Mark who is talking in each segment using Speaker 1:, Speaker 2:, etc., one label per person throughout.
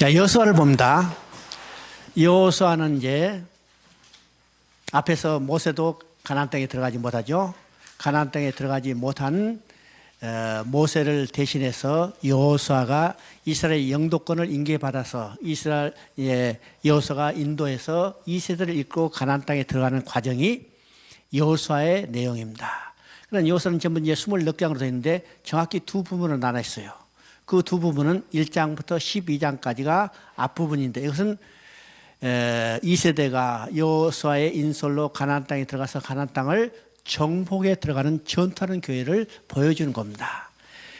Speaker 1: 자, 여호수아를 봅니다. 여호수아는 이제 앞에서 모세도 가나안 땅에 들어가지 못하죠. 가나안 땅에 들어가지 못한 모세를 대신해서 여호수아가 이스라엘 영도권을 인계받아서 여호수아가 인도해서 2세대를 이끌고 가나안 땅에 들어가는 과정이 여호수아의 내용입니다. 그런 여호수아는 전부 이제 24장으로 되어 있는데 정확히 두 부분으로 나눠 있어요. 그 두 부분은 1장부터 12장까지가 앞부분인데 이것은 2세대가 여호수아의 인솔로 가나안 땅에 들어가서 가나안 땅을 정복에 들어가는 전투하는 교회를 보여주는 겁니다.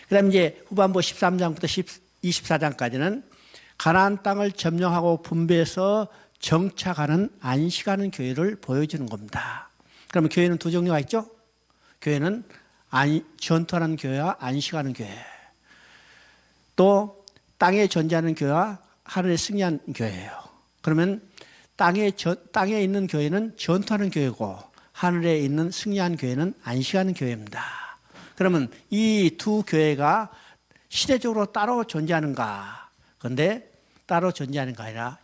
Speaker 1: 그 다음에 이제 후반부 13장부터 24장까지는 가나안 땅을 점령하고 분배해서 정착하는 안식하는 교회를 보여주는 겁니다. 그러면 교회는 두 종류가 있죠. 교회는 전투하는 교회와 안식하는 교회, 또 땅에 존재하는 교회와 하늘에 승리한 교회예요. 그러면 땅에 있는 교회는 전투하는 교회고 하늘에 있는 승리한 교회는 안식하는 교회입니다. 그러면 이 두 교회가 시대적으로 따로 존재하는가? 그런데 따로 존재하는가 아니라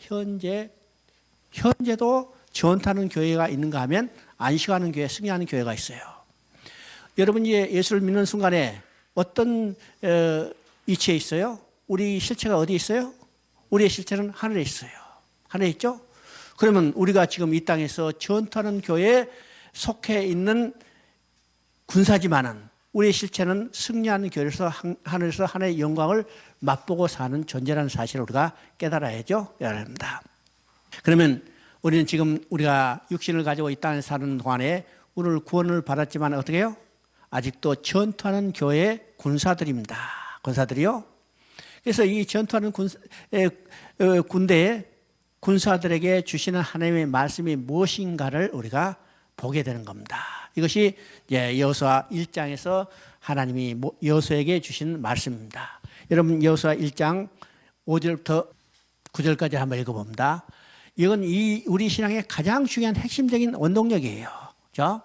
Speaker 1: 현재도 전투하는 교회가 있는가 하면 안식하는 교회, 승리하는 교회가 있어요. 여러분이 예수를 믿는 순간에 어떤 위치에 있어요? 우리 실체가 어디 있어요? 우리의 실체는 하늘에 있어요. 하늘에 있죠? 그러면 우리가 지금 이 땅에서 전투하는 교회에 속해 있는 군사지만은 우리의 실체는 승리하는 교회에서 하늘에서 하나의 영광을 맛보고 사는 존재라는 사실을 우리가 깨달아야죠. 깨달아야. 그러면 우리는 지금 우리가 육신을 가지고 이 땅에 사는 동안에 오늘 구원을 받았지만 어떻게 해요? 아직도 전투하는 교회의 군사들입니다. 군사들이요. 그래서 이 전투하는 군대의 군사들에게 주시는 하나님의 말씀이 무엇인가를 우리가 보게 되는 겁니다. 이것이 여호수아 1장에서 하나님이 여호수아에게 주신 말씀입니다. 여러분 여호수아 1장 5절부터 9절까지 한번 읽어봅니다. 이건 우리 신앙의 가장 중요한 핵심적인 원동력이에요. 그렇죠?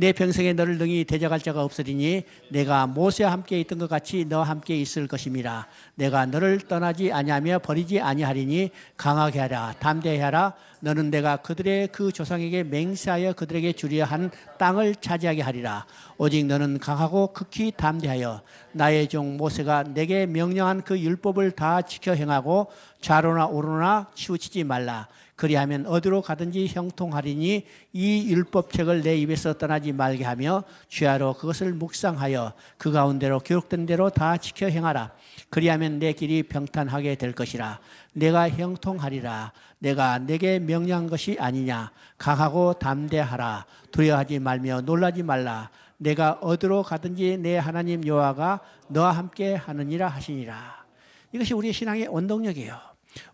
Speaker 1: 내 평생에 너를 능히 대적할 자가 없으리니 내가 모세와 함께 있던 것 같이 너와 함께 있을 것임이라. 내가 너를 떠나지 아니하며 버리지 아니하리니 강하게 하라, 담대히 하라. 너는 내가 그들의 그 조상에게 맹세하여 그들에게 주려 한 땅을 차지하게 하리라. 오직 너는 강하고 극히 담대하여 나의 종 모세가 내게 명령한 그 율법을 다 지켜 행하고 좌로나 오로나 치우치지 말라. 그리하면 어디로 가든지 형통하리니 이 율법책을 내 입에서 떠나지 말게 하며 주야로 그것을 묵상하여 그 가운데로 기록된 대로 다 지켜 행하라. 그리하면 내 길이 평탄하게 될 것이라. 내가 형통하리라. 내가 내게 명령한 것이 아니냐. 강하고 담대하라. 두려워하지 말며 놀라지 말라. 내가 어디로 가든지 내 하나님 여호와가 너와 함께 하느니라 하시니라. 이것이 우리의 신앙의 원동력이에요.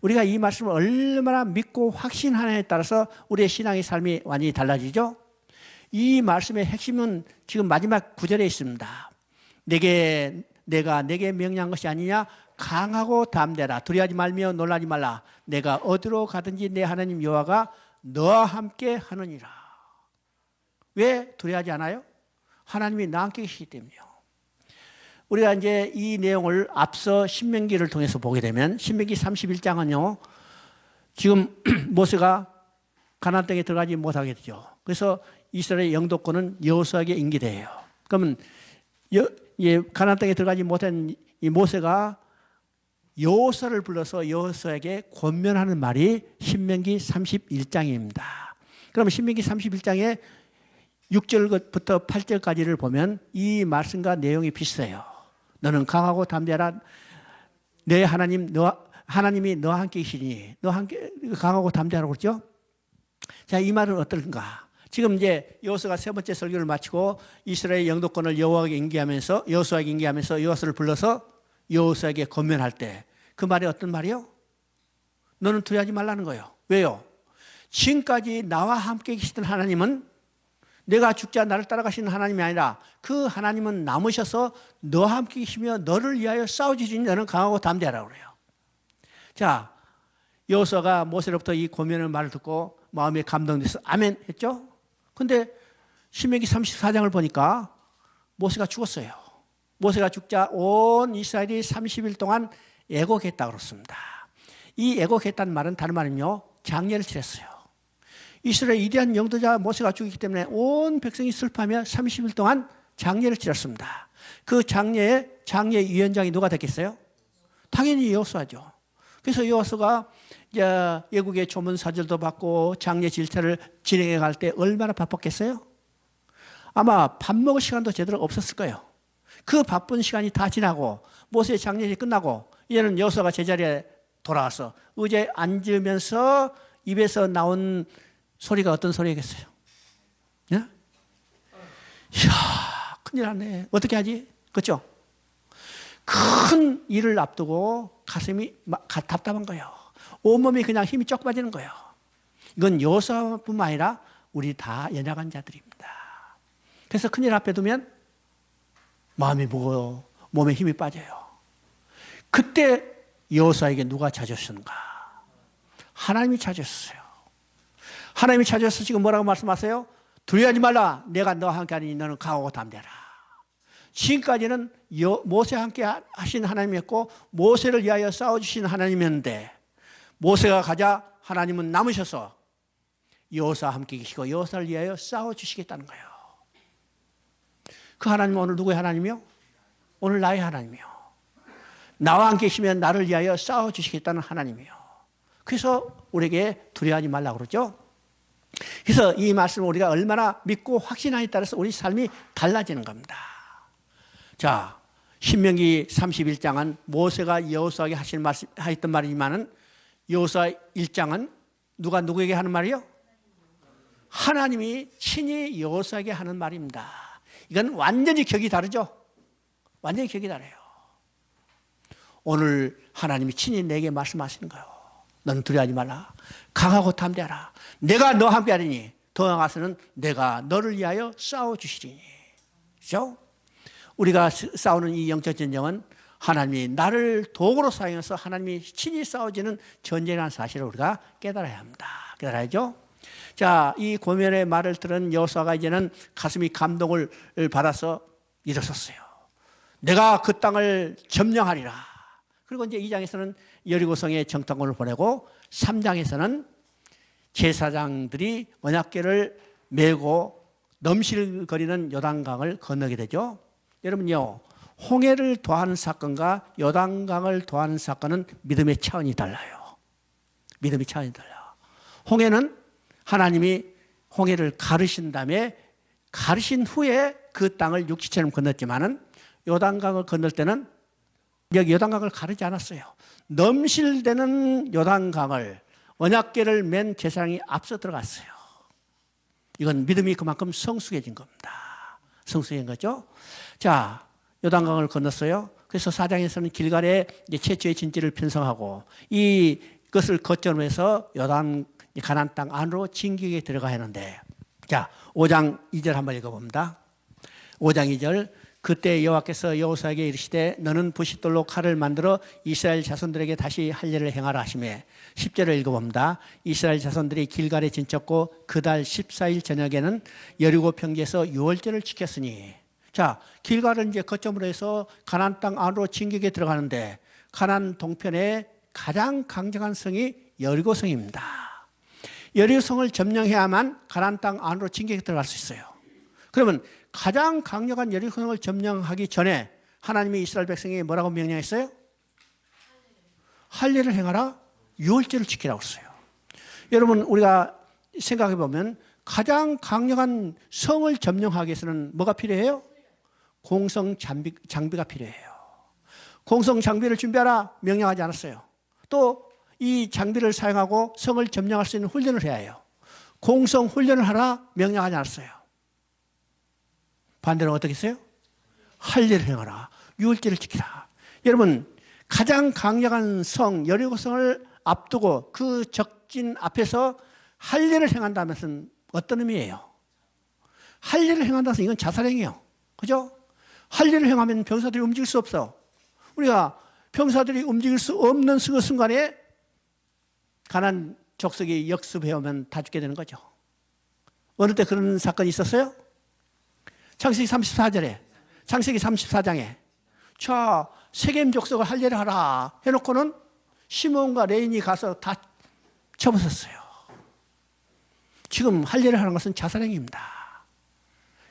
Speaker 1: 우리가 이 말씀을 얼마나 믿고 확신하느냐에 따라서 우리의 신앙의 삶이 완전히 달라지죠. 이 말씀의 핵심은 지금 마지막 구절에 있습니다. 내가 내게 명령한 것이 아니냐. 강하고 담대라. 두려워하지 말며 놀라지 말라. 내가 어디로 가든지 내 하나님 여호와가 너와 함께 하느니라. 왜 두려워하지 않아요? 하나님이 나와 함께 계시기 때문이요. 우리가 이제 이 내용을 앞서 신명기를 통해서 보게 되면 신명기 31장은요. 지금 모세가 가나안 땅에 들어가지 못하게 되죠. 그래서 이스라엘 영도권은 여호수아에게 인계돼요. 그러면 가나안 땅에 들어가지 못한 이 모세가 여호수아를 불러서 여호수아에게 권면하는 말이 신명기 31장입니다. 그러면 신명기 31장에 6절부터 8절까지를 보면 이 말씀과 내용이 비슷해요. 너는 강하고 담대하라. 내 하나님이 너와 함께 계시니 너와 함께 강하고 담대하라고 그러죠. 자, 이 말은 어떨까? 지금 이제 여호수아가 세 번째 설교를 마치고 이스라엘 영도권을 여호수아에게 인계하면서 여호수아를 불러서 여호수아에게 권면할 때 그 말이 어떤 말이요? 너는 두려워하지 말라는 거예요. 왜요? 지금까지 나와 함께 계시던 하나님은 내가 죽자 나를 따라가시는 하나님이 아니라 그 하나님은 남으셔서 너와 함께 계시며 너를 위하여 싸워주시니 너는 강하고 담대하라고 그래요. 자, 여호수아가 모세로부터 이 권면의 말을 듣고 마음에 감동돼서 아멘 했죠. 근데 신명기 34장을 보니까 모세가 죽었어요. 모세가 죽자 온 이스라엘이 30일 동안 애곡했다고 그렇습니다. 이 애곡했다는 말은 다른 말은요, 장례를 치렀어요. 이스라엘 위대한 영도자 모세가 죽었기 때문에 온 백성이 슬퍼하며 30일 동안 장례를 치렀습니다. 그 장례의 장례위원장이 누가 됐겠어요? 당연히 여호수아죠. 그래서 여호수아가 예국의 조문 사절도 받고 장례 질차를 진행해 갈 때 얼마나 바빴겠어요? 아마 밥 먹을 시간도 제대로 없었을 거예요. 그 바쁜 시간이 다 지나고 모세의 장례이 끝나고 이제는 여호수아가 제자리에 돌아와서 의자에 앉으면서 입에서 나온 소리가 어떤 소리겠어요? 예? 이야, 큰일 났네. 어떻게 하지? 그렇죠? 큰 일을 앞두고 가슴이 답답한 거예요. 온몸이 그냥 힘이 쩍 빠지는 거예요. 이건 여호수아뿐만 아니라 우리 다 연약한 자들입니다. 그래서 큰일 앞에 두면 마음이 무거워요. 몸에 힘이 빠져요. 그때 여호수아에게 누가 찾아주셨는가? 하나님이 찾아주셨어요. 하나님이 찾아서 지금 뭐라고 말씀하세요? 두려워하지 말라. 내가 너와 함께 하니 너는 강하고 담대하라. 지금까지는 모세와 함께 하신 하나님이었고 모세를 위하여 싸워주신 하나님이었는데 모세가 가자 하나님은 남으셔서 여호수아와 함께 계시고 여호수아를 위하여 싸워주시겠다는 거예요. 그 하나님은 오늘 누구의 하나님이요? 오늘 나의 하나님이요. 나와 함께 계시면 나를 위하여 싸워주시겠다는 하나님이요. 그래서 우리에게 두려워하지 말라고 그러죠. 그래서 이 말씀을 우리가 얼마나 믿고 확신하에 따라서 우리 삶이 달라지는 겁니다. 자, 신명기 31장은 모세가 여호수아에게 하셨던 말이지만은 여호수아 1장은 누가 누구에게 하는 말이요? 하나님이 친히 여호수아에게 하는 말입니다. 이건 완전히 격이 다르죠? 완전히 격이 다르요. 오늘 하나님이 친히 내게 말씀하시는 거예요. 너는 두려워하지 말라. 강하고 담대하라. 내가 너와 함께 하리니 더 나아가서는 내가 너를 위하여 싸워주시리니. 그렇죠? 우리가 싸우는 이 영적 전쟁은 하나님이 나를 도구로 사용해서 하나님이 친히 싸워지는 전쟁이라는 사실을 우리가 깨달아야 합니다. 깨달아야죠? 자, 이 고멜의 말을 들은 여호수아가 이제는 가슴이 감동을 받아서 일어섰어요. 내가 그 땅을 점령하리라. 그리고 이제 2장에서는 여리고성에 정탐꾼을 보내고 3장에서는 제사장들이 언약궤를 메고 넘실거리는 요단강을 건너게 되죠. 여러분요, 홍해를 도하는 사건과 요단강을 도하는 사건은 믿음의 차원이 달라요. 믿음의 차원이 달라요. 홍해는 하나님이 홍해를 가르신 다음에 가르신 후에 그 땅을 육지처럼 건넜지만은 요단강을 건널 때는 여기 요단강을 가르지 않았어요. 넘실대는 요단강을 언약궤를 맨 제사장이 앞서 들어갔어요. 이건 믿음이 그만큼 성숙해진 겁니다. 성숙해진 거죠. 자, 요단강을 건넜어요. 그래서 4장에서는 길갈에 최초의 진지를 편성하고 이것을 거점으로 해서 가나안 땅 안으로 진격에 들어가야 하는데, 자, 5장 2절 한번 읽어봅니다. 5장 2절. 그때 여호와께서 여호수아에게 이르시되 너는 부싯돌로 칼을 만들어 이스라엘 자손들에게 다시 할례를 행하라 하시매. 10절을 읽어봅니다. 이스라엘 자손들이 길갈에 진쳤고 그달 14일 저녁에는 여리고 평지에서 유월절을 지켰으니. 자, 길갈을 이제 거점으로 해서 가나안 땅 안으로 진격에 들어가는데 가나안 동편에 가장 강력한 성이 여리고성입니다. 여리고성을 점령해야만 가나안 땅 안으로 진격에 들어갈 수 있어요. 그러면 가장 강력한 여리고성을 점령하기 전에 하나님이 이스라엘 백성에게 뭐라고 명령했어요? 할례를 행하라, 유월절을 지키라고 했어요. 여러분, 우리가 생각해 보면 가장 강력한 성을 점령하기 위해서는 뭐가 필요해요? 공성 장비가 필요해요. 공성 장비를 준비하라 명령하지 않았어요. 또 이 장비를 사용하고 성을 점령할 수 있는 훈련을 해야 해요. 공성 훈련을 하라 명령하지 않았어요. 반대로 어떻게 했어요? 할례를 행하라, 유월절을 지키라. 여러분, 가장 강력한 성 여리고성을 앞두고 그 적진 앞에서 할례를 행한다는 것은 어떤 의미예요? 할례를 행한다는 것은 이건 자살행위예요. 그죠? 할례를 행하면 병사들이 움직일 수 없어. 우리가 병사들이 움직일 수 없는 그 순간에 가나안 족속이 역습해오면 다 죽게 되는 거죠. 어느 때 그런 사건이 있었어요? 창세기 34절에, 창세기 34장에 자, 세겜 족속을 할례를 하라 해놓고는 시몬과 레인이 가서 다 쳐부쉈어요. 지금 할 일을 하는 것은 자살행위입니다.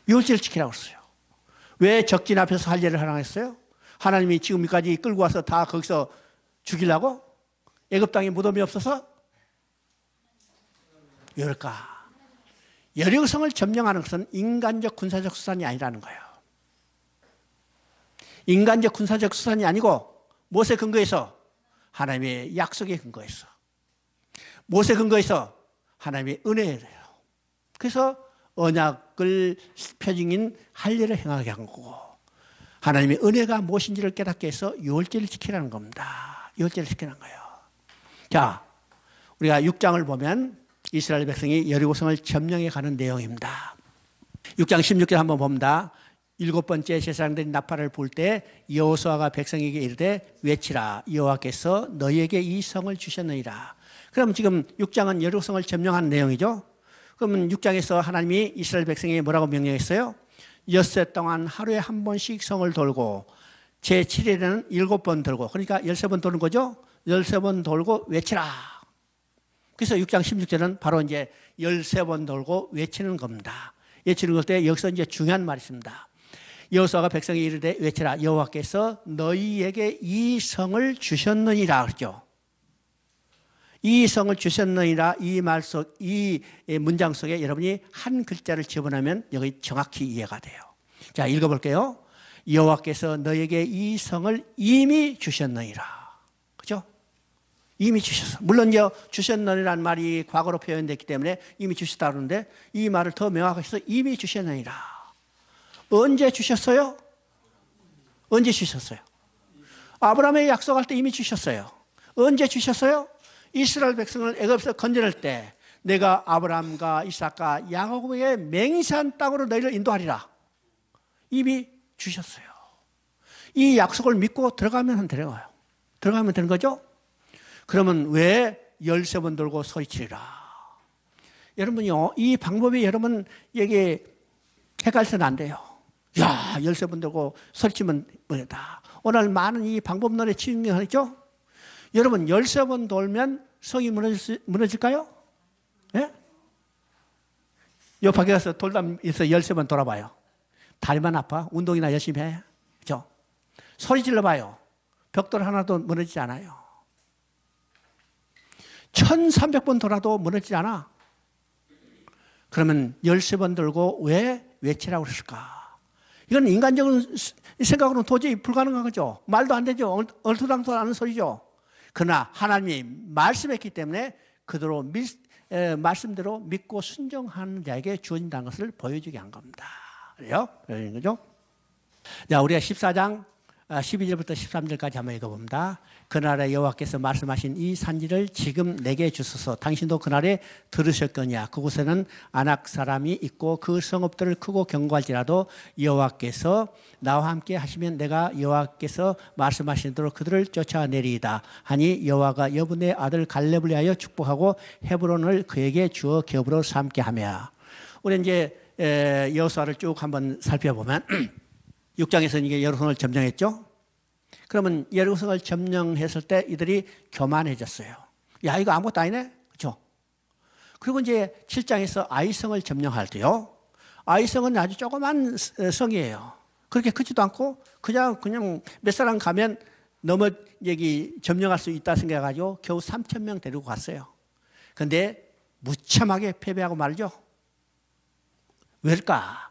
Speaker 1: 유월절을 지키라고 했어요. 왜 적진 앞에서 할 일을 하라고 했어요? 하나님이 지금까지 끌고 와서 다 거기서 죽이려고? 애굽 땅에 무덤이 없어서? 왜 그럴까? 여리고성을 점령하는 것은 인간적 군사적 수단이 아니라는 거예요. 인간적 군사적 수단이 아니고 무엇에 근거해서? 하나님의 약속에 근거해서. 무엇에 근거해서? 하나님의 은혜예요. 그래서 언약을 표징인 할례를 행하게 한 거고, 하나님의 은혜가 무엇인지를 깨닫게 해서 유월절을 지키라는 겁니다. 유월절을 지키라는 거예요. 자, 우리가 6장을 보면 이스라엘 백성이 여리고성을 점령해 가는 내용입니다. 6장 16절 한번 봅니다. 7번째 제사장들이 나팔을 불 때 여호수아가 백성에게 이르되 외치라, 여호와께서 너희에게 이 성을 주셨느니라. 그럼 지금 6장은 여리고성을 점령하는 내용이죠. 그러면 6장에서 하나님이 이스라엘 백성에게 뭐라고 명령했어요? 엿새 동안 하루에 한 번씩 성을 돌고 제7일에는 7번 돌고, 그러니까 13번 도는 거죠. 13번 돌고 외치라. 그래서 6장 16절은 바로 이제 13번 돌고 외치는 겁니다. 외치는 것 때 여기서 이제 중요한 말이 있습니다. 여호수아가 백성에 이르되 외치라, 여호와께서 너희에게 이 성을 주셨느니라 그랬죠. 이 성을 주셨느니라, 이 말 속, 이 문장 속에 여러분이 한 글자를 집어넣으면 여기 정확히 이해가 돼요. 자, 읽어볼게요. 여호와께서 너에게 이 성을 이미 주셨느니라. 그죠? 이미 주셨어. 물론 주셨느니라는 말이 과거로 표현됐기 때문에 이미 주셨다 그러는데, 이 말을 더 명확하게 해서 이미 주셨느니라. 언제 주셨어요? 언제 주셨어요? 아브라함에게 약속할 때 이미 주셨어요. 언제 주셨어요? 이스라엘 백성을 애굽에서 건져낼 때 내가 아브라함과 이삭과 야곱에게 맹세한 땅으로 너희를 인도하리라. 이미 주셨어요. 이 약속을 믿고 들어가면 되는 거죠. 그러면 왜 13번 돌고 소리치리라? 여러분요, 이 방법이 여러분 여기 헷갈려서는 안 돼요. 야, 13번 돌고 소리치면 뭐다. 오늘 많은 이 방법론에 치중하죠. 여러분 13번 돌면 성이 무너질까요? 예? 요 밖에 가서 돌담에서 13번 돌아봐요. 다리만 아파? 운동이나 열심히 해. 그죠? 소리 질러봐요. 벽돌 하나도 무너지지 않아요. 1300번 돌아도 무너지지 않아. 그러면 13번 돌고 왜 외치라고 그랬을까? 이건 인간적인 생각으로는 도저히 불가능한 거죠. 말도 안 되죠. 얼토당토 않은 소리죠. 그러나 하나님이 말씀했기 때문에 그대로 말씀대로 믿고 순종하는 자에게 주어진다는 것을 보여주게 한 겁니다. 그래요? 그죠? 자, 우리가 14장 12절부터 13절까지 한번 읽어봅니다. 그날에 여호와께서 말씀하신 이 산지를 지금 내게 주소서. 당신도 그날에 들으셨거니와 그곳에는 아낙 사람이 있고 그 성읍들을 크고 견고할지라도 여호와께서 나와 함께 하시면 내가 여호와께서 말씀하신 대로 그들을 쫓아내리이다 하니 여호와가 여분의 아들 갈렙을 위하여 축복하고 헤브론을 그에게 주어 기업으로 삼게 하며. 우리 이제 여호수아를 쭉 한번 살펴보면 6장에서는 이게 여리고성을 점령했죠. 그러면 여리고성을 점령했을 때 이들이 교만해졌어요. 야, 이거 아무것도 아니네? 그렇죠? 그리고 이제 7장에서 아이성을 점령할 때요. 아이성은 아주 조그만 성이에요. 그렇게 크지도 않고 그냥 몇 사람 가면 여기 점령할 수 있다 생각해가지고 겨우 3,000명 데리고 갔어요. 그런데 무참하게 패배하고 말죠. 왜일까?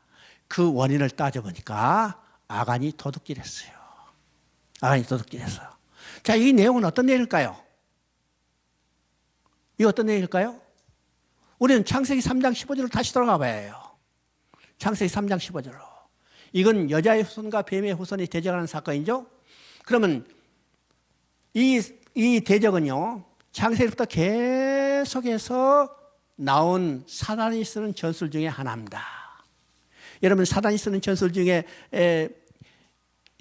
Speaker 1: 그 원인을 따져보니까 아간이 도둑질했어요. 아간이 도둑질했어요. 자, 이 내용은 어떤 내용일까요? 이 어떤 내용일까요? 우리는 창세기 3장 15절로 다시 돌아가 봐야 해요. 창세기 3장 15절로. 이건 여자의 후손과 뱀의 후손이 대적하는 사건이죠. 그러면 이 대적은요, 창세기부터 계속해서 나온 사단이 쓰는 전술 중에 하나입니다. 여러분, 사단이 쓰는 전술 중에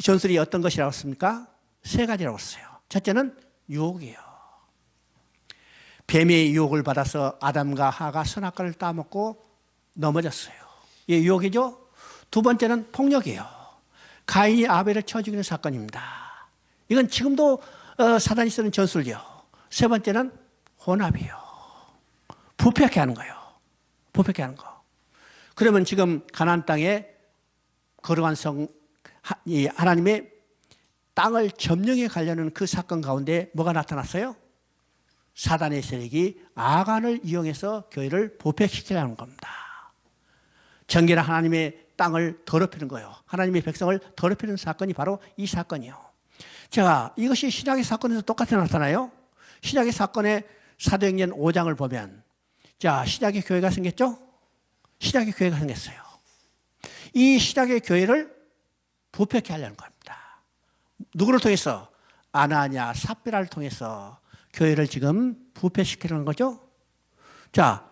Speaker 1: 전술이 어떤 것이라고 했습니까? 세 가지라고 했어요. 첫째는 유혹이에요. 뱀의 유혹을 받아서 아담과 하가 선악과를 따먹고 넘어졌어요. 이게 유혹이죠. 두 번째는 폭력이에요. 가인이 아벨을 쳐 죽이는 사건입니다. 이건 지금도 사단이 쓰는 전술이죠. 세 번째는 혼합이요. 부패하게 하는 거예요. 부패하게 하는 거. 그러면 지금 가나안 땅에 거룩한 이 하나님의 땅을 점령해 가려는 그 사건 가운데 뭐가 나타났어요? 사단의 세력이 아간을 이용해서 교회를 부패시키려는 겁니다. 정결한 하나님의 땅을 더럽히는 거예요. 하나님의 백성을 더럽히는 사건이 바로 이 사건이에요. 자, 이것이 신약의 사건에서 똑같이 나타나요. 신약의 사건의 사도행전 5장을 보면, 자, 신약의 교회가 생겼죠? 신약의 교회가 생겼어요. 이 신약의 교회를 부패케 하려는 겁니다. 누구를 통해서? 아나냐, 삽비라를 통해서 교회를 지금 부패시키려는 거죠. 자,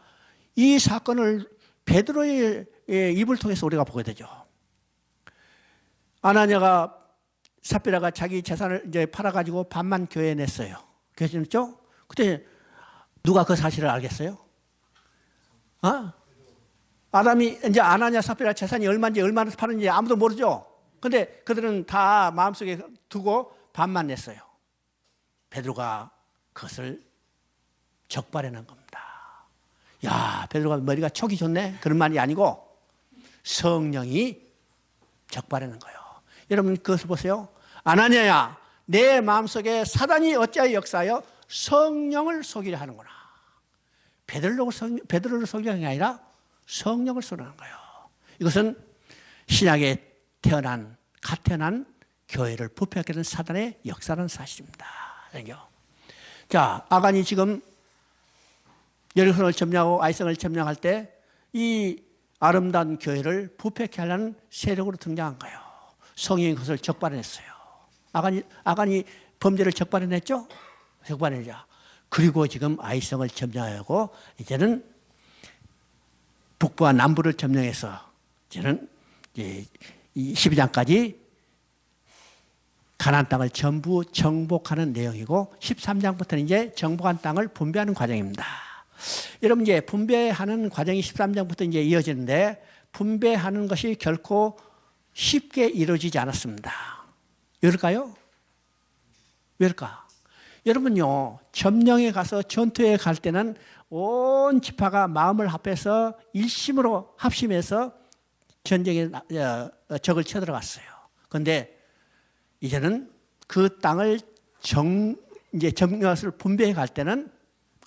Speaker 1: 이 사건을 베드로의 입을 통해서 우리가 보게 되죠. 아나냐가, 삽비라가 자기 재산을 이제 팔아가지고 반만 교회에 냈어요. 교회에 냈죠? 그때 누가 그 사실을 알겠어요? 아담이 이제 아나냐, 삽비라 재산이 얼마인지 얼마나 파는지 아무도 모르죠. 근데 그들은 다 마음속에 두고 반만 냈어요. 베드로가 그것을 적발해낸 겁니다. 야, 베드로가 머리가 촉이 좋네. 그런 말이 아니고 성령이 적발해낸 거예요. 여러분 그것을 보세요. 아나냐야, 내 마음속에 사단이 어찌하여 역사하여 성령을 속이려 하는구나. 베드로를 속이려는 게 아니라 성령을 속이려는 거예요. 이것은 신약에 태어난, 갓 태어난 교회를 부패하게 된 사단의 역사라는 사실입니다. 자, 아간이 지금 여리고를 점령하고 아이성을 점령할 때 이 아름다운 교회를 부패케 하려는 세력으로 등장한 거예요. 성령이 그것을 적발해냈어요. 아간이 범죄를 적발해냈죠? 적발해내죠. 그리고 지금 아이성을 점령하고 이제는 북부와 남부를 점령해서 이제는 이 12장까지 가나안 땅을 전부 정복하는 내용이고 13장부터는 이제 정복한 땅을 분배하는 과정입니다. 여러분 이제 분배하는 과정이 13장부터 이제 이어지는데 분배하는 것이 결코 쉽게 이루어지지 않았습니다. 왜일까요? 왜일까? 여러분요, 점령에 가서 전투에 갈 때는 온 지파가 마음을 합해서 일심으로 합심해서 전쟁에 적을 쳐들어갔어요. 그런데 이제는 그 땅을 이제 점령을 분배해 갈 때는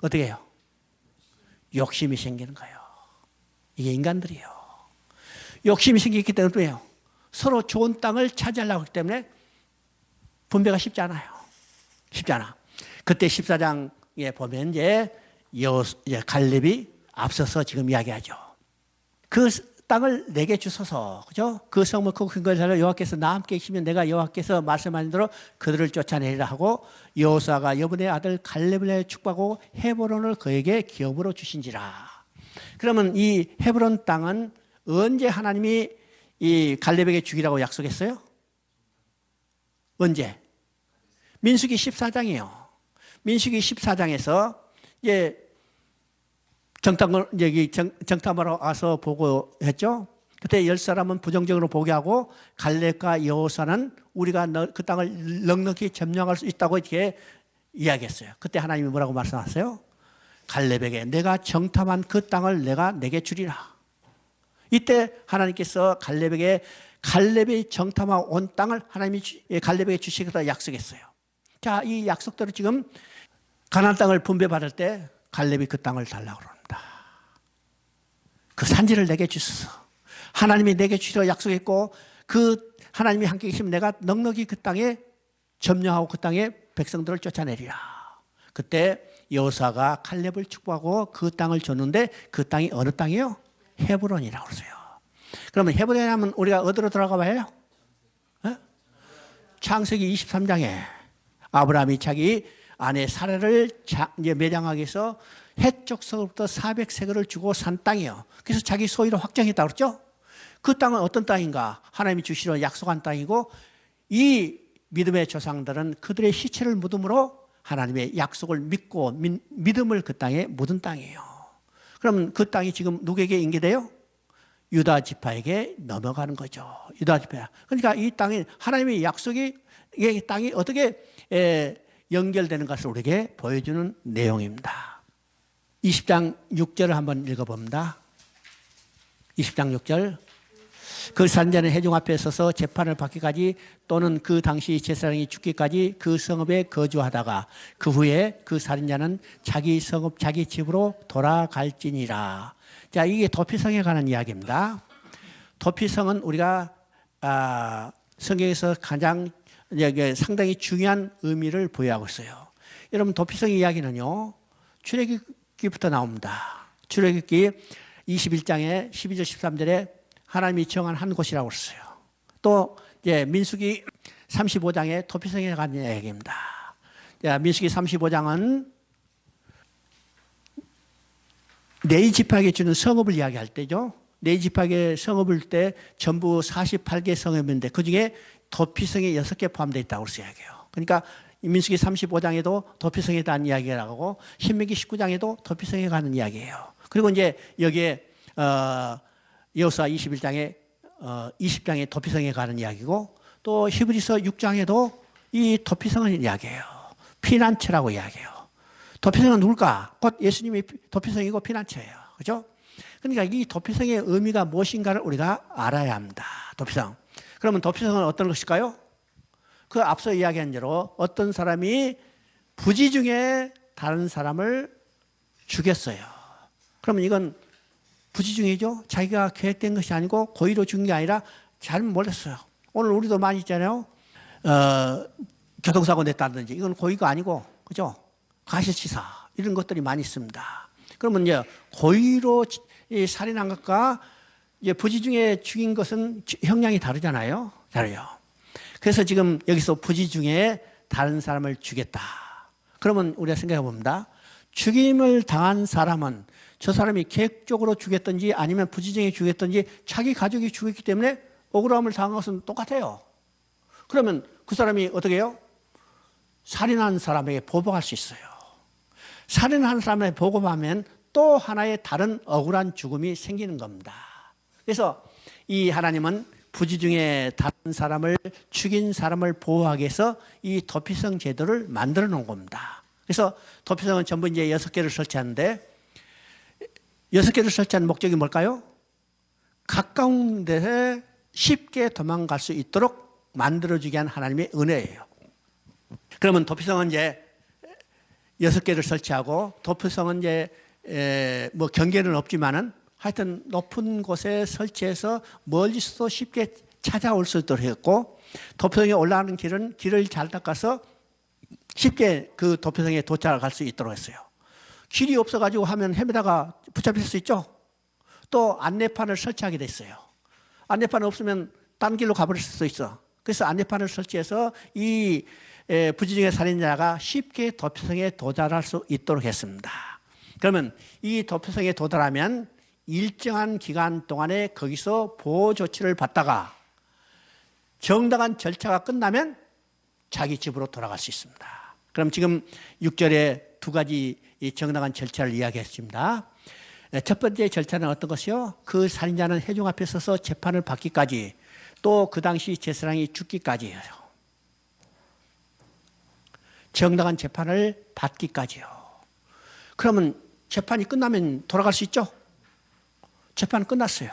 Speaker 1: 어떻게 해요? 욕심이 생기는 거예요. 이게 인간들이에요. 욕심이 생기기 때문에 어때요? 서로 좋은 땅을 차지하려고 하기 때문에 분배가 쉽지 않아요. 쉽지 않아. 그때 14장에 보면 이제 갈렙이 앞서서 지금 이야기하죠. 그 땅을 내게 주소서, 그죠? 그 성문 크고 큰 것을 여호와께서 나와 함께 계시면 내가 여호와께서 말씀하신 대로 그들을 쫓아내리라 하고 여호수아가 여분의 아들 갈렙을 축복하고 헤브론을 그에게 기업으로 주신지라. 그러면 이 헤브론 땅은 언제 하나님이 이 갈렙에게 주기라고 약속했어요? 언제? 민수기 14장이에요. 민수기 14장에서 이제 정탐하러 와서 보고했죠. 그때 10사람은 부정적으로 보고하고 갈렙과 여호수아는 우리가 그 땅을 넉넉히 점령할 수 있다고 이렇게 이야기했어요. 그때 하나님이 뭐라고 말씀하셨어요? 갈렙에게 내가 정탐한 그 땅을 내가 내게 주리라. 이때 하나님께서 갈렙이 정탐하고 온 땅을 하나님이 갈렙에게 주시겠다 약속했어요. 자, 이 약속대로 지금 가나안 땅을 분배받을 때 갈렙이 그 땅을 달라고 그럽니다. 그 산지를 내게 주소서. 하나님이 내게 주시라고 약속했고 그 하나님이 함께 계시면 내가 넉넉히 그 땅에 점령하고 그 땅에 백성들을 쫓아내리라. 그때 여호수아가 갈렙을 축복하고 그 땅을 줬는데 그 땅이 어느 땅이에요? 헤브론이라고 그러세요. 그러면 헤브론에 하면 우리가 어디로 돌아가 봐요? 창세기 23장에 아브라함이 자기 아내 사라를 매장하기 위해서 해쪽서부터 400세겔을 주고 산 땅이에요. 그래서 자기 소유로 확정했다고 그랬죠? 그 땅은 어떤 땅인가? 하나님이 주시러 약속한 땅이고 이 믿음의 조상들은 그들의 시체를 묻음으로 하나님의 약속을 믿고 믿음을 그 땅에 묻은 땅이에요. 그러면 그 땅이 지금 누구에게 인계돼요? 유다 지파에게 넘어가는 거죠. 유다 지파. 그러니까 이 땅이 하나님의 약속이 이 땅이 어떻게 연결되는 것을 우리에게 보여주는 내용입니다. 20장 6절을 한번 읽어봅니다. 20장 6절. 그 살인자는 회중 앞에 서서 재판을 받기까지 또는 그 당시 제사장이 죽기까지 그 성읍에 거주하다가 그 후에 그 살인자는 자기 성읍 자기 집으로 돌아갈지니라. 자, 이게 도피성에 관한 이야기입니다. 도피성은 우리가 성경에서 가장 상당히 중요한 의미를 부여하고 있어요. 여러분, 도피성 이야기는요, 출애굽기부터 나옵니다. 출애굽기 21장에 12절 13절에 하나님이 정한 한 곳이라고 했어요. 또 민수기 35장에 도피성에 관한 이야기입니다. 민수기 35장은 네 지파에게 주는 성읍을 이야기할 때죠. 네 지파에게 성읍을 때 전부 48개 성읍인데 그중에 도피성이 6개 포함되어 있다고 이야기해요. 그러니까 민수기 35장에도 도피성에 대한 이야기를 하고 신명기 19장에도 도피성에 관한 이야기예요. 그리고 이제 여기에 여호수아 21장에 20장에 도피성에 관한 이야기고 또 히브리서 6장에도 이 도피성을 이야기해요. 피난처라고 이야기해요. 도피성은 누굴까? 곧 예수님이 도피성이고 피난처예요. 그렇죠? 그러니까 이 도피성의 의미가 무엇인가를 우리가 알아야 합니다. 도피성. 그러면 도피성은 어떤 것일까요? 그 앞서 이야기한 대로 어떤 사람이 부지 중에 다른 사람을 죽였어요. 그러면 이건 부지 중이죠. 자기가 계획된 것이 아니고 고의로 죽인 게 아니라 잘못 몰랐어요. 오늘 우리도 많이 있잖아요. 교통사고 냈다든지 이건 고의가 아니고, 그죠? 과실치사 이런 것들이 많이 있습니다. 그러면 이제 고의로 살인한 것과 이제 부지 중에 죽인 것은 형량이 다르잖아요. 다르요. 그래서 지금 여기서 부지 중에 다른 사람을 죽였다. 그러면 우리가 생각해 봅니다. 죽임을 당한 사람은 저 사람이 계획적으로 죽였든지 아니면 부지 중에 죽였든지 자기 가족이 죽였기 때문에 억울함을 당한 것은 똑같아요. 그러면 그 사람이 어떻게 해요? 살인한 사람에게 보복할 수 있어요. 살인한 사람에게 보복하면 또 하나의 다른 억울한 죽음이 생기는 겁니다. 그래서 이 하나님은 부지 중에 다른 사람을 죽인 사람을 보호하기 위해서 이 도피성 제도를 만들어 놓은 겁니다. 그래서 도피성은 전부 이제 6개를 설치하는데 6개를 설치한 목적이 뭘까요? 가까운 데에 쉽게 도망갈 수 있도록 만들어주게 한 하나님의 은혜예요. 그러면 도피성은 이제 6개를 설치하고 도피성은 이제 뭐 경계는 없지만은 하여튼 높은 곳에 설치해서 멀리서도 쉽게 찾아올 수 있도록 했고 도피성에 올라가는 길은 길을 잘 닦아서 쉽게 그 도피성에 도착할 수 있도록 했어요. 길이 없어가지고 하면 헤매다가 붙잡힐 수 있죠. 또 안내판을 설치하게 됐어요. 안내판 없으면 딴 길로 가버릴 수도 있어. 그래서 안내판을 설치해서 이 부지중의 살인자가 쉽게 도피성에 도달할 수 있도록 했습니다. 그러면 이 도피성에 도달하면 일정한 기간 동안에 거기서 보호 조치를 받다가 정당한 절차가 끝나면 자기 집으로 돌아갈 수 있습니다. 그럼 지금 6절에 두 가지 정당한 절차를 이야기했습니다. 첫 번째 절차는 어떤 것이요? 그 살인자는 회중 앞에 서서 재판을 받기까지 또 그 당시 제사장이 죽기까지예요. 정당한 재판을 받기까지요. 그러면 재판이 끝나면 돌아갈 수 있죠? 재판 끝났어요.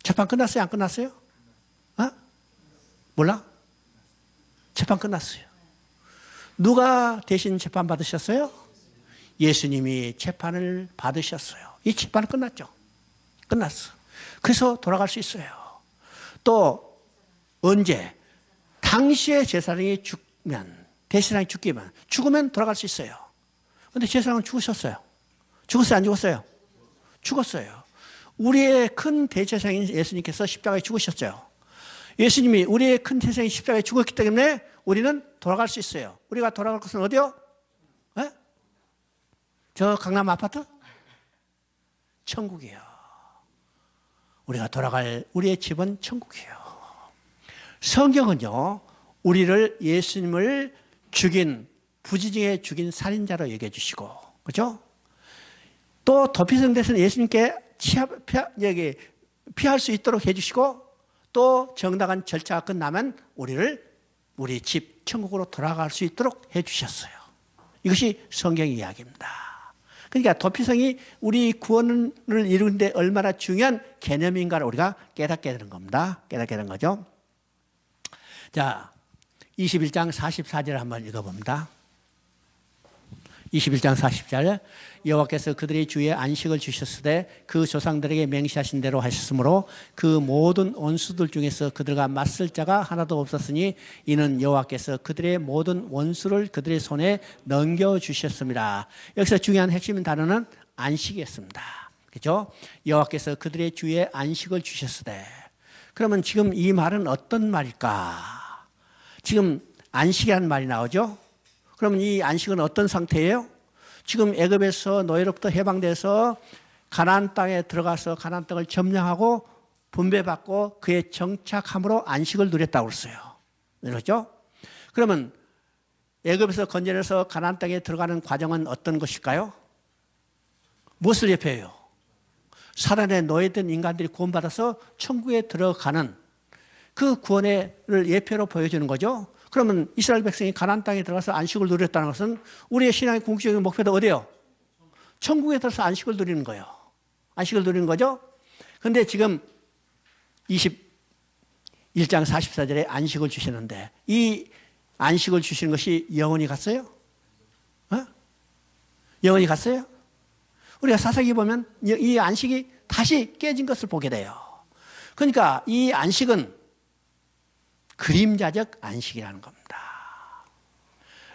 Speaker 1: 재판 끝났어요? 안 끝났어요? 몰라? 재판 끝났어요. 누가 대신 재판 받으셨어요? 예수님이 재판을 받으셨어요. 이 재판은 끝났죠. 끝났어. 그래서 돌아갈 수 있어요. 또 언제? 당시에 제사장이 죽으면, 대제사장이 죽으면 돌아갈 수 있어요. 그런데 제사장은 죽으셨어요. 죽었어요? 안 죽었어요? 죽었어요. 우리의 큰 대제사장인 예수님께서 십자가에 죽으셨어요. 예수님이 우리의 큰 대제사장이 십자가에 죽었기 때문에 우리는 돌아갈 수 있어요. 우리가 돌아갈 곳은 어디요? 에? 저 강남 아파트? 천국이에요. 우리가 돌아갈 우리의 집은 천국이에요. 성경은요, 우리를 예수님을 죽인, 부지중에 죽인 살인자로 얘기해 주시고, 그렇죠? 또 도피성대에서는 예수님께 피할 수 있도록 해주시고 또 정당한 절차가 끝나면 우리를 우리 집 천국으로 돌아갈 수 있도록 해주셨어요. 이것이 성경의 이야기입니다. 그러니까 도피성이 우리 구원을 이루는데 얼마나 중요한 개념인가를 우리가 깨닫게 되는 겁니다. 깨닫게 되는 거죠. 자, 21장 44절 한번 읽어봅니다. 21장 40절 여호와께서 그들의 주에 안식을 주셨으되 그 조상들에게 맹세하신 대로 하셨으므로 그 모든 원수들 중에서 그들과 맞설 자가 하나도 없었으니 이는 여호와께서 그들의 모든 원수를 그들의 손에 넘겨주셨습니다. 여기서 중요한 핵심 단어는 안식이었습니다. 그렇죠? 여호와께서 그들의 주에 안식을 주셨으되, 그러면 지금 이 말은 어떤 말일까? 지금 안식이라는 말이 나오죠? 그러면 이 안식은 어떤 상태예요? 지금 애굽에서 노예로부터 해방돼서 가나안 땅에 들어가서 가나안 땅을 점령하고 분배받고 그의 정착함으로 안식을 누렸다고 그랬어요. 그렇죠? 그러면 애굽에서 건져내서 가나안 땅에 들어가는 과정은 어떤 것일까요? 무엇을 예표해요? 사단의 노예된 인간들이 구원받아서 천국에 들어가는 그 구원을 예표로 보여주는 거죠. 그러면 이스라엘 백성이 가나안 땅에 들어가서 안식을 누렸다는 것은 우리의 신앙의 궁극적인 목표도 어디예요? 천국에 들어서 안식을 누리는 거예요. 안식을 누리는 거죠. 그런데 지금 21장 44절에 안식을 주시는데 이 안식을 주시는 것이 영원히 갔어요? 영원히 갔어요? 우리가 사사기 보면 이 안식이 다시 깨진 것을 보게 돼요. 그러니까 이 안식은 그림자적 안식이라는 겁니다.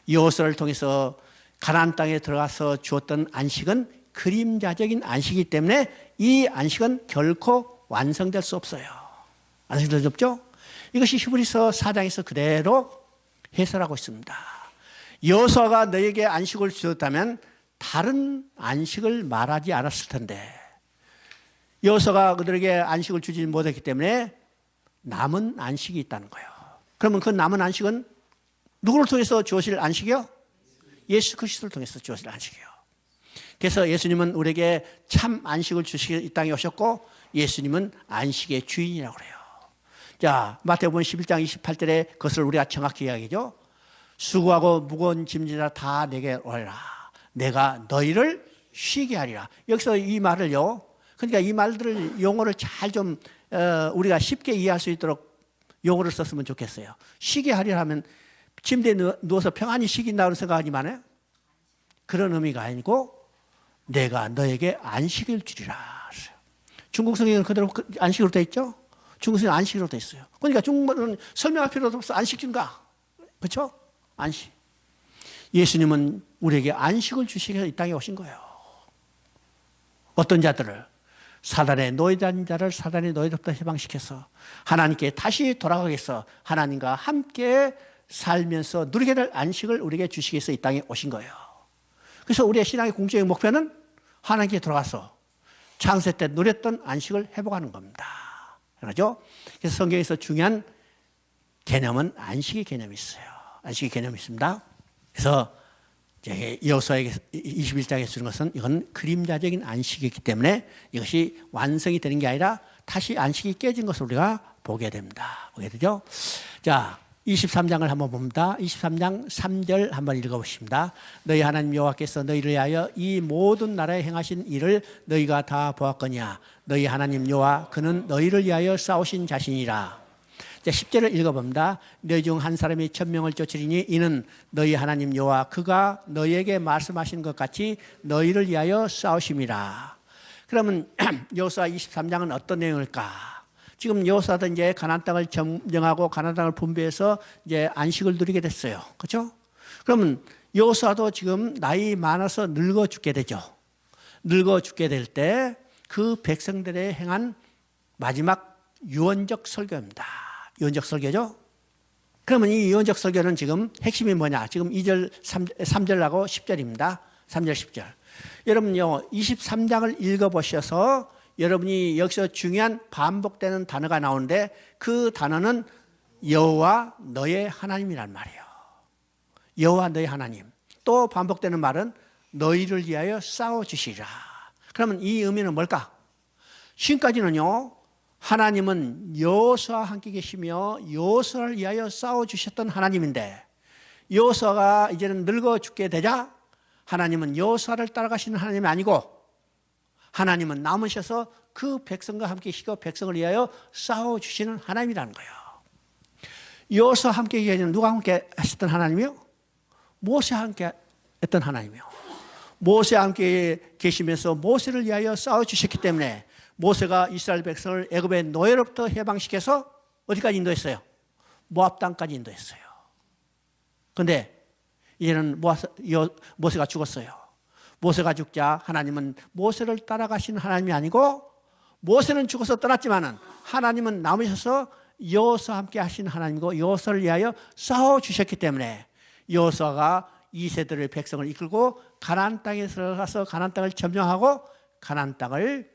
Speaker 1: 여호수아를 통해서 가나안 땅에 들어가서 주었던 안식은 그림자적인 안식이기 때문에 이 안식은 결코 완성될 수 없어요. 완성될 수 없죠? 이것이 히브리서 4장에서 그대로 해설하고 있습니다. 여호수아가 너에게 안식을 주었다면 다른 안식을 말하지 않았을 텐데 여호수아가 그들에게 안식을 주지 못했기 때문에 남은 안식이 있다는 거예요. 그러면 그 남은 안식은 누구를 통해서 주어질 안식이요? 예수 그리스도를 통해서 주어질 안식이요. 그래서 예수님은 우리에게 참 안식을 주시기 이 땅에 오셨고 예수님은 안식의 주인이라고 그래요. 자, 마태복음 11장 28절에 그것을 우리가 정확히 이야기죠. 수고하고 무거운 짐지라 다 내게 오라. 내가 너희를 쉬게 하리라. 여기서 이 말을요. 그러니까 이 말들을 용어를 잘 좀 우리가 쉽게 이해할 수 있도록 용어를 썼으면 좋겠어요. 쉬게 하리라 하면 침대에 누워서 평안히 쉬긴다고 생각하지만 그런 의미가 아니고 내가 너에게 안식을 주리라. 중국 성경은 그대로 안식으로 되어 있죠? 중국 성경은 안식으로 되어 있어요. 그러니까 중국말은 설명할 필요도 없어. 안식 준가. 그렇죠? 안식. 예수님은 우리에게 안식을 주시기 위해서 이 땅에 오신 거예요. 어떤 자들을? 사단의 노예된 자를 사단의 노예로부터 해방시켜서 하나님께 다시 돌아가게 해서 하나님과 함께 살면서 누리게 될 안식을 우리에게 주시기 위해서 이 땅에 오신 거예요. 그래서 우리의 신앙의 궁극적인 목표는 하나님께 돌아가서 창세 때 누렸던 안식을 회복하는 겁니다. 그렇죠? 그래서 성경에서 중요한 개념은 안식의 개념이 있어요. 안식의 개념이 있습니다. 그래서 여호수아에게 21장에 주는 것은 이건 그림자적인 안식이기 때문에 이것이 완성이 되는 게 아니라 다시 안식이 깨진 것을 우리가 보게 됩니다. 보게 되죠? 자, 23장을 한번 봅니다. 23장 3절 한번 읽어보십니다. 너희 하나님 여호와께서 너희를 위하여 이 모든 나라에 행하신 일을 너희가 다 보았거니와 너희 하나님 여호와 그는 너희를 위하여 싸우신 자신이라. 10절을 읽어봅니다. 너희 중 한 사람이 1000명을 쫓으리니 이는 너희 하나님 여호와 그가 너희에게 말씀하신 것 같이 너희를 위하여 싸우심이라. 그러면 여호수아 23장은 어떤 내용일까? 지금 여호수아도 이제 가나안 땅을 점령하고 가나안 땅을 분배해서 이제 안식을 누리게 됐어요. 그렇죠? 그러면 여호수아도 지금 나이 많아서 늙어 죽게 되죠. 늙어 죽게 될 때 그 백성들에 행한 마지막 유언적 설교입니다. 유언적 설교죠. 그러면 이 유언적 설교는 지금 핵심이 뭐냐? 지금 2절, 3절하고 10절입니다. 3절, 10절. 여러분요, 23장을 읽어보셔서 여러분이 여기서 중요한 반복되는 단어가 나오는데 그 단어는 여호와 너의 하나님이란 말이에요. 여호와 너의 하나님. 또 반복되는 말은 너희를 위하여 싸워주시리라. 그러면 이 의미는 뭘까? 지금까지는요, 하나님은 여호수아와 함께 계시며 여호수아를 위하여 싸워주셨던 하나님인데 여호수아가 이제는 늙어 죽게 되자 하나님은 여호수아를 따라가시는 하나님이 아니고 하나님은 남으셔서 그 백성과 함께 계시고 백성을 위하여 싸워주시는 하나님이라는 거예요. 여호수아와 함께 계시는 누가 함께 하셨던 하나님이요? 모세와 함께 했던 하나님이요. 모세와 함께 계시면서 모세를 위하여 싸워주셨기 때문에 모세가 이스라엘 백성을 애굽의 노예로부터 해방시켜서 어디까지 인도했어요? 모압 땅까지 인도했어요. 그런데 이제는 모세가 죽었어요. 모세가 죽자 하나님은 모세를 따라가시는 하나님이 아니고 모세는 죽어서 떠났지만은 하나님은 남으셔서 여호수아와 함께 하시는 하나님이고 여호수아를 위하여 싸워주셨기 때문에 여호수아가 이세대의 백성을 이끌고 가나안 땅에 들어가서 가나안 땅을 점령하고 가나안 땅을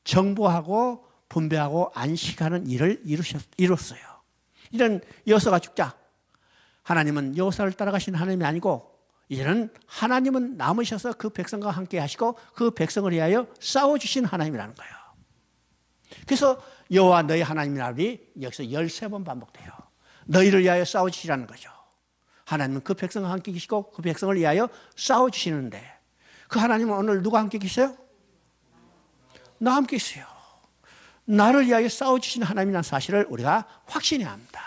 Speaker 1: 정복하고 분배하고 안식하는 일을 이뤘어요. 이런 여호수아가 죽자 하나님은 여호수아를 따라가시는 하나님이 아니고 이제는 하나님은 남으셔서 그 백성과 함께 하시고 그 백성을 위하여 싸워주신 하나님이라는 거예요. 그래서 여호와 너희 하나님의 말이 여기서 13번 반복돼요. 너희를 위하여 싸워주시라는 거죠. 하나님은 그 백성과 함께 계시고 그 백성을 위하여 싸워주시는데 그 하나님은 오늘 누가 함께 계세요? 나와 함께 있어요. 나를 위하여 싸워주시는 하나님이라는 사실을 우리가 확신해야 합니다.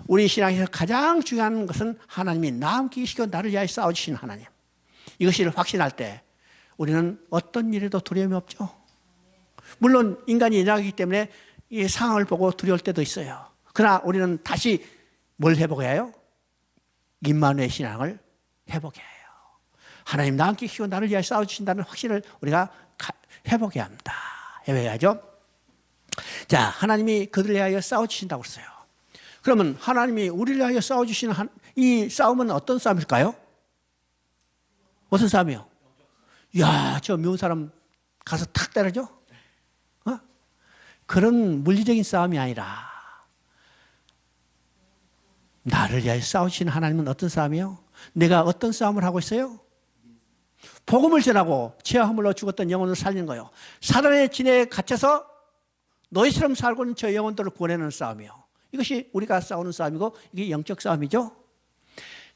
Speaker 1: 우리 신앙에서 가장 중요한 것은 하나님이 나와 함께 계시고 나를 위하여 싸워주시는 하나님. 이것을 확신할 때 우리는 어떤 일에도 두려움이 없죠. 물론 인간이 연약하기 때문에 이 상황을 보고 두려울 때도 있어요. 그러나 우리는 다시 뭘 회복해야 해요? 임마누엘 신앙을 회복해야 해요. 하나님 나와 함께 계시고 나를 위하여 싸워주신다는 확신을 우리가 회복해야 합니다. 회복해야죠. 자, 하나님이 그들을 위하여 싸워주신다고 했어요. 그러면 하나님이 우리를 위하여 싸워주시는 이 싸움은 어떤 싸움일까요? 무슨 싸움이요? 이야, 저 미운 사람 가서 탁 때려줘? 그런 물리적인 싸움이 아니라 나를 위하여 싸우시는 하나님은 어떤 싸움이요? 내가 어떤 싸움을 하고 있어요? 복음을 전하고 죄와 허물로 죽었던 영혼을 살리는 거예요. 사단의 진에 갇혀서 너희처럼 살고 있는 저 영혼들을 구원하는 싸움이요. 이것이 우리가 싸우는 싸움이고 이게 영적 싸움이죠.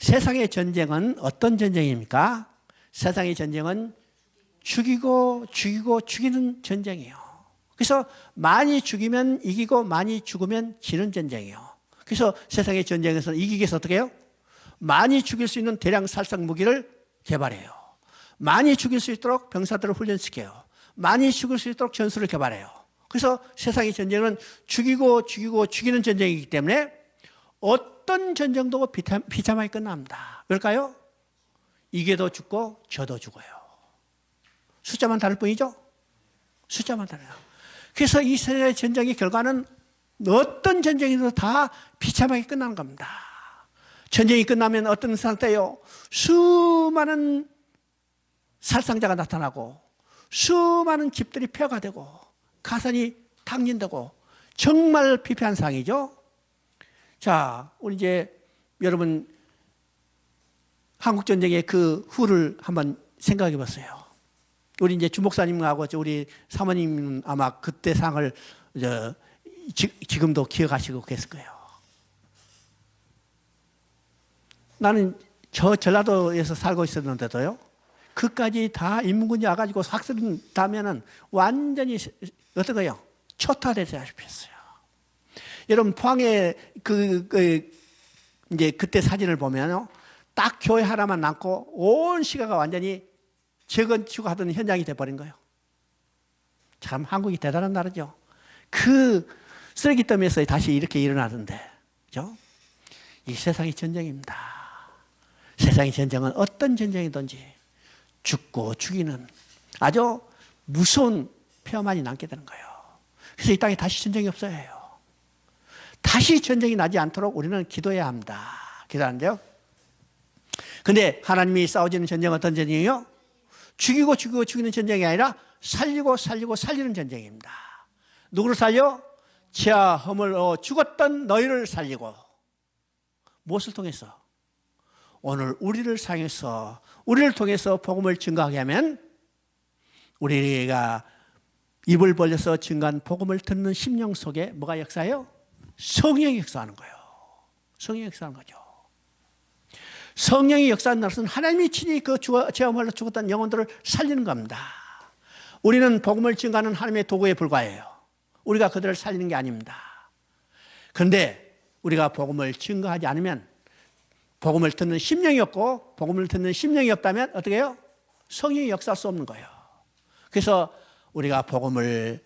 Speaker 1: 세상의 전쟁은 어떤 전쟁입니까? 세상의 전쟁은 죽이고 죽이는 전쟁이에요. 그래서 많이 죽이면 이기고 많이 죽으면 지는 전쟁이에요. 그래서 세상의 전쟁에서는 이기기 위해서 어떻게 해요? 많이 죽일 수 있는 대량 살상 무기를 개발해요. 많이 죽일 수 있도록 병사들을 훈련시켜요. 많이 죽일 수 있도록 전술을 개발해요. 그래서 세상의 전쟁은 죽이는 전쟁이기 때문에 어떤 전쟁도 비참하게 끝납니다. 왜일까요? 이게도 죽고 저도 죽어요. 숫자만 다를 뿐이죠? 숫자만 달라요. 그래서 이 세상의 전쟁의 결과는 어떤 전쟁이도 다 비참하게 끝나는 겁니다. 전쟁이 끝나면 어떤 상태예요? 수많은 살상자가 나타나고 수많은 집들이 폐허가 되고 가산이 탕진되고 정말 피폐한 상황이죠. 자, 우리 이제 여러분 한국전쟁의 그 후를 한번 생각해 보세요. 우리 이제 주목사님하고 우리 사모님은 아마 그때 상을 지금도 기억하시고 계실 거예요. 나는 저 전라도에서 살고 있었는데도요. 그까지 다 인문군이 와가지고 학살다면은 완전히 어떤 거요? 초토화되다시피 했어요. 여러분 포항에 이제 그때 사진을 보면요, 딱 교회 하나만 남고 온 시가가 완전히 재건축하던 현장이 돼버린 거예요. 참 한국이 대단한 나라죠. 그 쓰레기 더미에서 다시 이렇게 일어나던데, 그죠? 이 세상의 전쟁입니다. 세상의 전쟁은 어떤 전쟁이든지 죽고 죽이는 아주 무서운 폐허만이 남게 되는 거예요. 그래서 이 땅에 다시 전쟁이 없어야 해요. 다시 전쟁이 나지 않도록 우리는 기도해야 합니다. 기도하는데요. 근데 하나님이 싸워지는 전쟁은 어떤 전쟁이에요? 죽이고 죽이는 전쟁이 아니라 살리고 살리는 전쟁입니다. 누구를 살려? 죄와 허물로 죽었던 너희를 살리고. 무엇을 통해서? 오늘 우리를 통해서 복음을 증거하게 하면 우리가 입을 벌려서 증거한 복음을 듣는 심령 속에 뭐가 역사해요? 성령이 역사하는 거예요. 성령이 역사하는 거죠. 성령이 역사하는 것은 하나님이 친히 그 죄함으로 죽었던 영혼들을 살리는 겁니다. 우리는 복음을 증거하는 하나님의 도구에 불과해요. 우리가 그들을 살리는 게 아닙니다. 그런데 우리가 복음을 증거하지 않으면, 복음을 듣는 심령이 없고 복음을 듣는 심령이 없다면 어떻게 해요? 성령이 역사할 수 없는 거예요. 그래서 우리가 복음을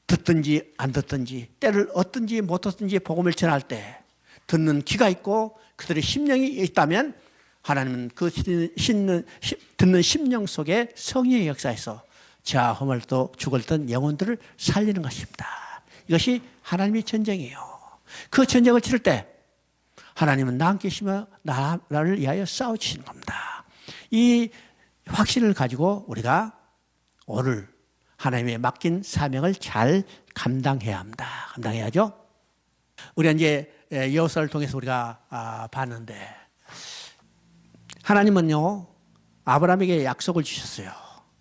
Speaker 1: 듣든지 안 듣든지, 때를 얻든지 못 얻든지 복음을 전할 때 듣는 귀가 있고 그들의 심령이 있다면 하나님은 그 듣는 심령 속에 성령의 역사에서 죄와 허물도 죽었던 영혼들을 살리는 것입니다. 이것이 하나님의 전쟁이에요. 그 전쟁을 치를 때 하나님은 나와 함께 계시며 나를 위하여 싸우시는 겁니다. 이 확신을 가지고 우리가 오늘 하나님의 맡긴 사명을 잘 감당해야 합니다. 감당해야죠. 우리가 이제 여호수아를 통해서 우리가 봤는데, 하나님은요 아브라함에게 약속을 주셨어요.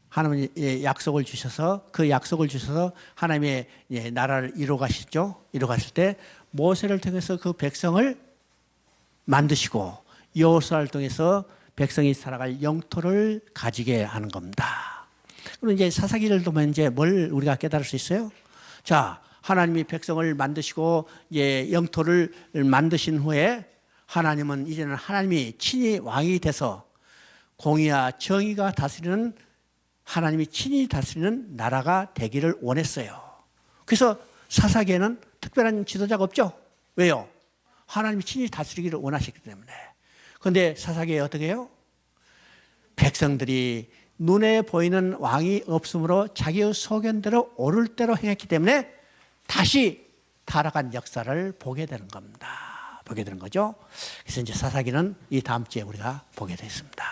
Speaker 1: 하나님의 약속을 주셔서, 그 약속을 주셔서 하나님의 나라를 이루어가시죠. 이루어가실 때 모세를 통해서 그 백성을 만드시고 여호수아를 통해서 백성이 살아갈 영토를 가지게 하는 겁니다. 그럼 이제 사사기를 보면 이제 뭘 우리가 깨달을 수 있어요? 자, 하나님이 백성을 만드시고 영토를 만드신 후에 하나님은 이제는 하나님이 친히 왕이 돼서 공의와 정의가 다스리는, 하나님이 친히 다스리는 나라가 되기를 원했어요. 그래서 사사기에는 특별한 지도자가 없죠. 왜요? 하나님이 친히 다스리기를 원하셨기 때문에. 그런데 사사기에 어떻게 해요? 백성들이 눈에 보이는 왕이 없으므로 자기의 소견대로 옳을 대로 행했기 때문에 다시 타락한 역사를 보게 되는 겁니다. 보게 되는 거죠. 그래서 이제 사사기는 이 다음 주에 우리가 보게 되겠습니다.